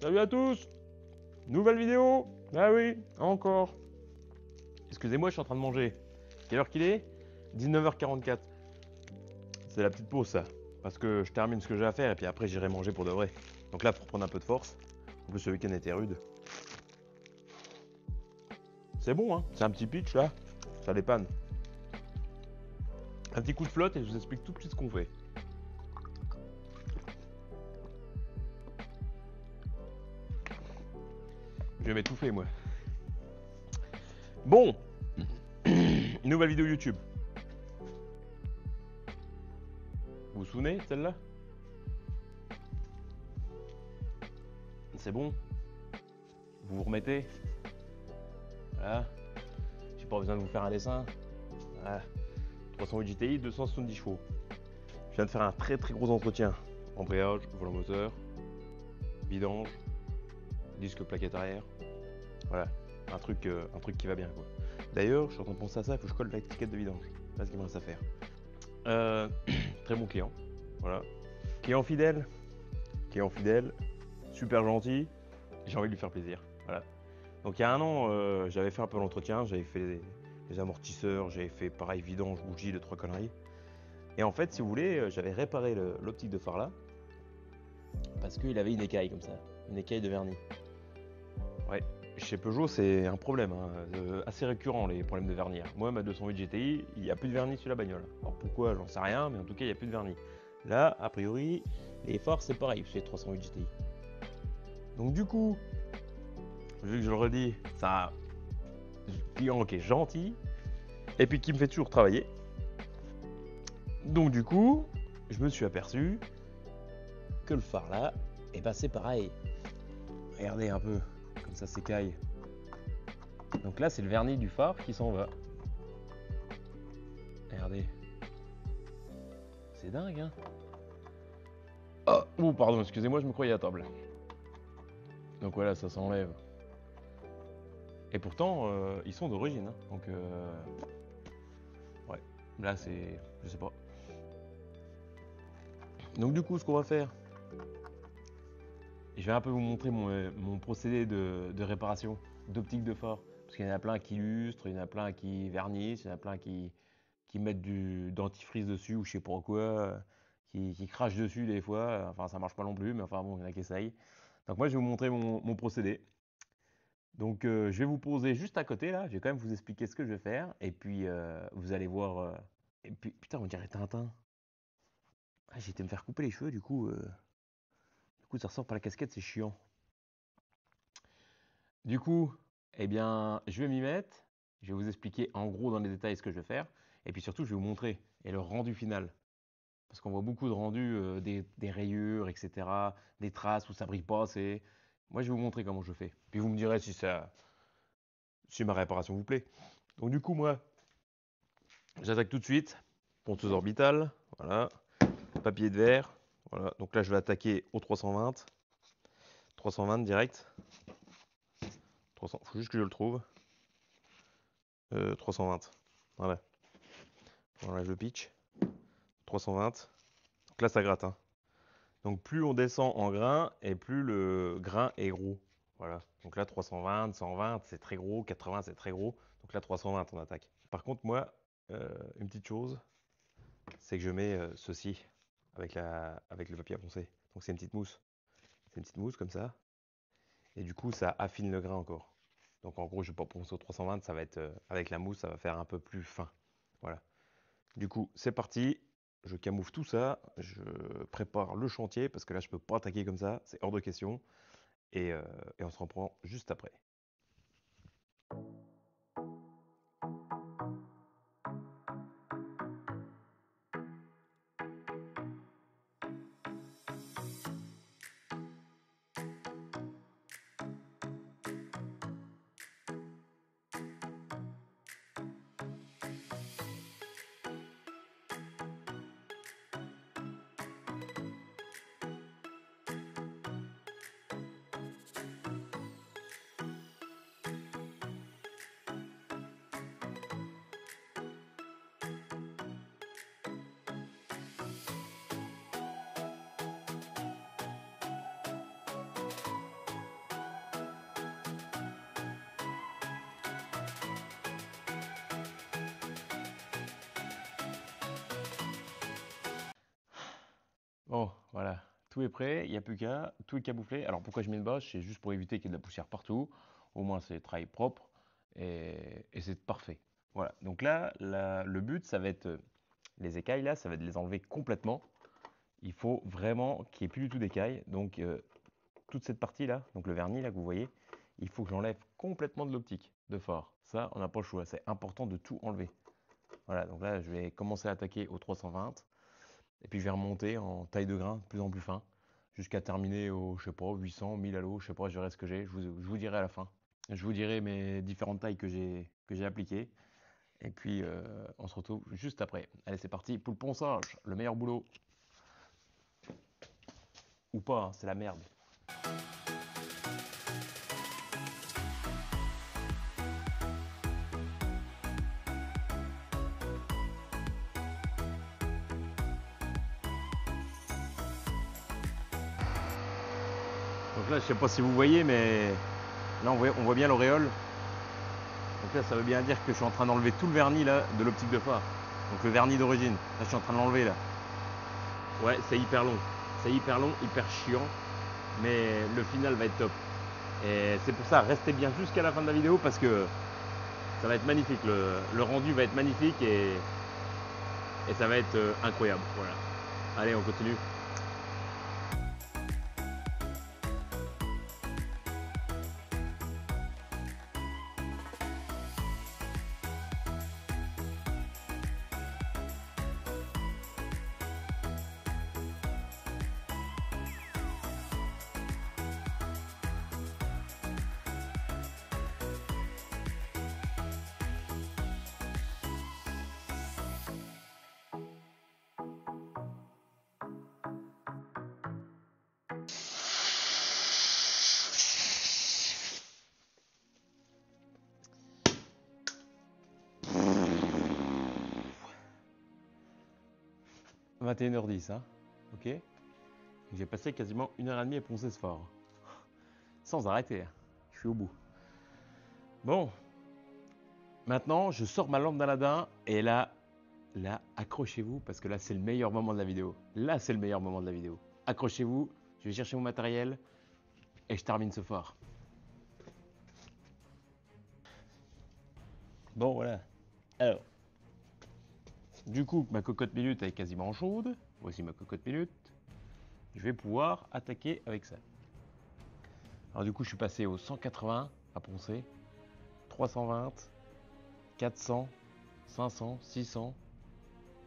Salut à tous. Nouvelle vidéo. Ah oui, encore. Excusez-moi, je suis en train de manger. Quelle heure qu'il est? 19h44. C'est la petite pause ça. Parce que je termine ce que j'ai à faire et puis après j'irai manger pour de vrai. Donc là, faut reprendre un peu de force. En plus, ce week-end était rude. C'est bon, hein. C'est un petit pitch là. Ça dépanne. Un petit coup de flotte et je vous explique tout de suite ce qu'on fait. Je vais m'étouffer moi. Bon. Une nouvelle vidéo YouTube. Vous vous souvenez de celle-là? C'est bon. Vous vous remettez. Voilà. J'ai pas besoin de vous faire un dessin. Voilà. 308 GTI, 270 chevaux. Je viens de faire un très gros entretien. Embrayage, volant moteur, vidange, disque plaquette arrière. Voilà, un truc qui va bien quoi. D'ailleurs, je suis en train de penser à ça, il faut que je colle l'étiquette de vidange. C'est ce qu'il me reste à faire. Très bon client. Voilà. Client fidèle, super gentil. J'ai envie de lui faire plaisir. Voilà. Donc il y a un an, j'avais fait un peu l'entretien, j'avais fait les amortisseurs, j'avais fait pareil vidange, bougie, de trois conneries. Et en fait, si vous voulez, j'avais réparé l'optique de phare là parce qu'il avait une écaille comme ça, une écaille de vernis. Ouais, chez Peugeot, c'est un problème hein, assez récurrent les problèmes de vernis. Moi, ma 208 GTI, il n'y a plus de vernis sur la bagnole. Alors pourquoi, j'en sais rien, mais en tout cas, il n'y a plus de vernis. Là, a priori, les phares, c'est pareil chez 308 GTI. Donc du coup, vu que je le redis, c'est un client qui est gentil et puis qui me fait toujours travailler. Donc du coup, je me suis aperçu que le phare là, et ben c'est pareil. Regardez un peu, comme ça s'écaille. Donc là, c'est le vernis du phare qui s'en va. Regardez. C'est dingue, hein. Oh, pardon, excusez-moi, je me croyais à table. Donc voilà, ça s'enlève. Et pourtant, ils sont d'origine. Hein. Donc, ouais. Là, c'est... Je sais pas. Donc du coup, ce qu'on va faire, je vais un peu vous montrer mon procédé de réparation d'optique de phare. Parce qu'il y en a plein qui lustrent, il y en a plein qui vernissent, il y en a plein qui mettent du dentifrice dessus ou je sais pas quoi, qui crachent dessus des fois. Enfin, ça marche pas non plus, mais enfin bon, il y en a qui essayent. Donc moi, je vais vous montrer mon procédé. Donc je vais vous poser juste à côté là, je vais quand même vous expliquer ce que je vais faire. Et puis vous allez voir... Et puis, putain, on dirait Tintin. Ah, j'ai été me faire couper les cheveux, du coup ça ressort par la casquette, c'est chiant. Du coup, eh bien, je vais m'y mettre. Je vais vous expliquer en gros dans les détails ce que je vais faire. Et puis surtout, je vais vous montrer et le rendu final. Parce qu'on voit beaucoup de rendus, des rayures, etc., des traces où ça brille pas assez. Moi, je vais vous montrer comment je fais. Puis vous me direz si ma réparation vous plaît. Donc du coup, moi, j'attaque tout de suite. Ponteuse orbitale, voilà. Papier de verre, voilà. Donc là, je vais attaquer au 320. 320 direct. 300, faut juste que je le trouve. 320, voilà. Voilà, je le pitch. 320. Donc là, ça gratte, hein. Donc plus on descend en grain et plus le grain est gros. Voilà. Donc là 320, 120 c'est très gros, 80 c'est très gros. Donc là 320 on attaque. Par contre moi, une petite chose, c'est que je mets ceci avec le papier à poncer. Donc c'est une petite mousse. C'est une petite mousse comme ça. Et du coup ça affine le grain encore. Donc en gros je vais pas poncer au 320, ça va être avec la mousse ça va faire un peu plus fin. Voilà. Du coup c'est parti. Je camoufle tout ça, je prépare le chantier parce que là je peux pas attaquer comme ça, c'est hors de question. Et on se reprend juste après. Bon, voilà, tout est prêt, il n'y a plus qu'à, tout est camouflé. Alors pourquoi je mets une bâche? C'est juste pour éviter qu'il y ait de la poussière partout. Au moins c'est travail propre et c'est parfait. Voilà, donc là, le but, ça va être, les écailles là, ça va être de les enlever complètement. Il faut vraiment qu'il n'y ait plus du tout d'écailles. Donc toute cette partie là, donc le vernis là que vous voyez, il faut que j'enlève complètement de l'optique de phare. Ça, on n'a pas le choix, c'est important de tout enlever. Voilà, donc là, je vais commencer à attaquer au 320. Et puis je vais remonter en taille de grain de plus en plus fin, jusqu'à terminer au, je sais pas, 800, 1000 à l'eau, je sais pas, je verrai ce que j'ai, je vous dirai à la fin. Je vous dirai mes différentes tailles que j'ai appliquées. Et puis on se retrouve juste après. Allez, c'est parti pour le ponçage, le meilleur boulot. Ou pas, hein, c'est la merde. Donc là, je sais pas si vous voyez, mais là on voit bien l'auréole. Donc là, ça veut bien dire que je suis en train d'enlever tout le vernis là de l'optique de phare. Donc le vernis d'origine. Là, je suis en train de l'enlever là. Ouais, c'est hyper long. C'est hyper long, hyper chiant. Mais le final va être top. Et c'est pour ça, restez bien jusqu'à la fin de la vidéo parce que ça va être magnifique. Le rendu va être magnifique et ça va être incroyable. Voilà. Allez, on continue. – 21h10, hein. Ok. J'ai passé quasiment 1h30 à poncer ce phare. Sans arrêter. Je suis au bout. Bon. Maintenant, je sors ma lampe d'Aladin et là, accrochez-vous parce que là, c'est le meilleur moment de la vidéo. Là, c'est le meilleur moment de la vidéo. Accrochez-vous, je vais chercher mon matériel et je termine ce phare. Bon, voilà. Alors, du coup, ma cocotte minute est quasiment chaude. Voici ma cocotte minute. Je vais pouvoir attaquer avec ça. Alors du coup, je suis passé au 180 à poncer, 320, 400, 500, 600,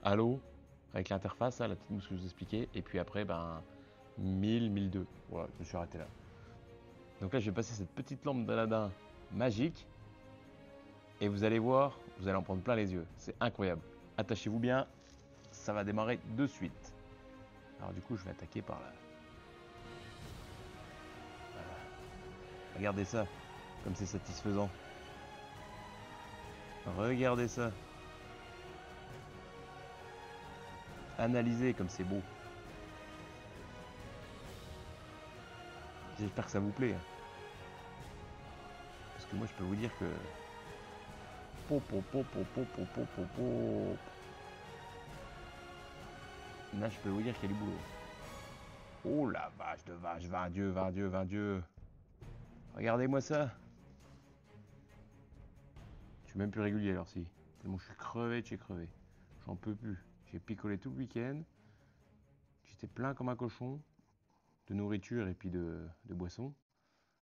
à l'eau, avec l'interface, la petite mousse que je vous expliquais, et puis après, 1000, 1002. Voilà, je me suis arrêté là. Donc là, je vais passer cette petite lampe d'Aladin magique, et vous allez voir, vous allez en prendre plein les yeux. C'est incroyable. Attachez-vous bien, ça va démarrer de suite. Alors du coup, je vais attaquer par là. Voilà. Regardez ça, comme c'est satisfaisant. Regardez ça. Analysez comme c'est beau. J'espère que ça vous plaît. Parce que moi, je peux vous dire que... Là, je peux vous dire qu'il y a du boulot. Oh la vache de vache, 20 dieux, 20 dieux, 20 dieux. Regardez-moi ça. Je suis même plus régulier alors si. Tellement je suis crevé de chez crevé. J'en peux plus. J'ai picolé tout le week-end. J'étais plein comme un cochon de nourriture et puis de boissons.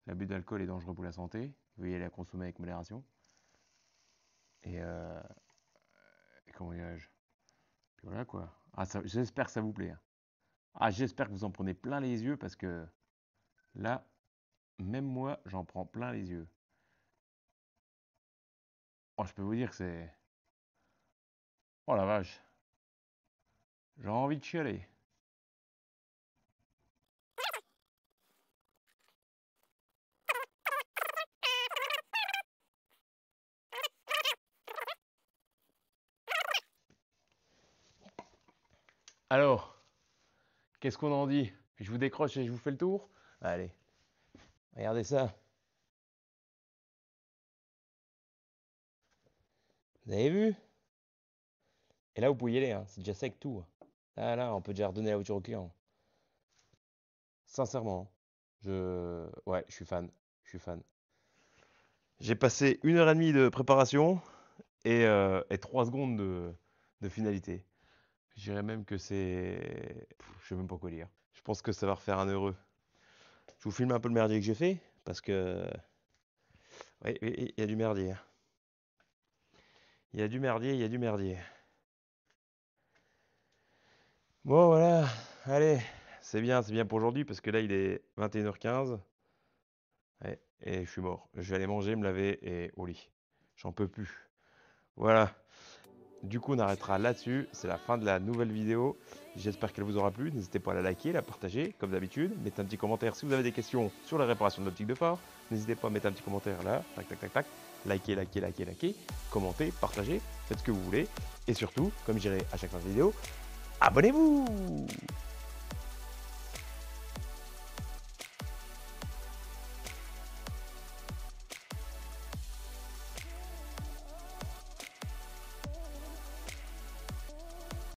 L'abus d'alcool est dangereux pour la santé. Veuillez la consommer avec modération. Et comment dirais-je? Puis voilà quoi. Ah, j'espère que ça vous plaît, hein. Ah, j'espère que vous en prenez plein les yeux parce que là, même moi, j'en prends plein les yeux. Oh, je peux vous dire que c'est... Oh la vache. J'ai envie de chialer. Alors, qu'est-ce qu'on en dit? Je vous décroche et je vous fais le tour? Allez, regardez ça. Vous avez vu? Et là, vous pouvez y aller, hein. C'est déjà sec tout. Là, on peut déjà redonner la voiture au client. Sincèrement, ouais, je suis fan. Je suis fan. J'ai passé 1 heure et demie de préparation et 3 secondes de finalité. Je dirais même que c'est. Je sais même pas quoi dire. Je pense que ça va refaire un heureux. Je vous filme un peu le merdier que j'ai fait, parce que. Oui, oui, il y a du merdier. Il y a du merdier, il y a du merdier. Bon, voilà. Allez, c'est bien pour aujourd'hui, parce que là, il est 21h15. Ouais, et je suis mort. Je vais aller manger, me laver et au lit. J'en peux plus. Voilà. Du coup, on arrêtera là-dessus. C'est la fin de la nouvelle vidéo. J'espère qu'elle vous aura plu. N'hésitez pas à la liker, la partager, comme d'habitude. Mettez un petit commentaire si vous avez des questions sur la réparation de l'optique de phare. N'hésitez pas à mettre un petit commentaire là. Tac, tac, tac, tac. Likez, likez, likez, likez. Commentez, partagez. Faites ce que vous voulez. Et surtout, comme je dirais à chaque fin de vidéo, abonnez-vous!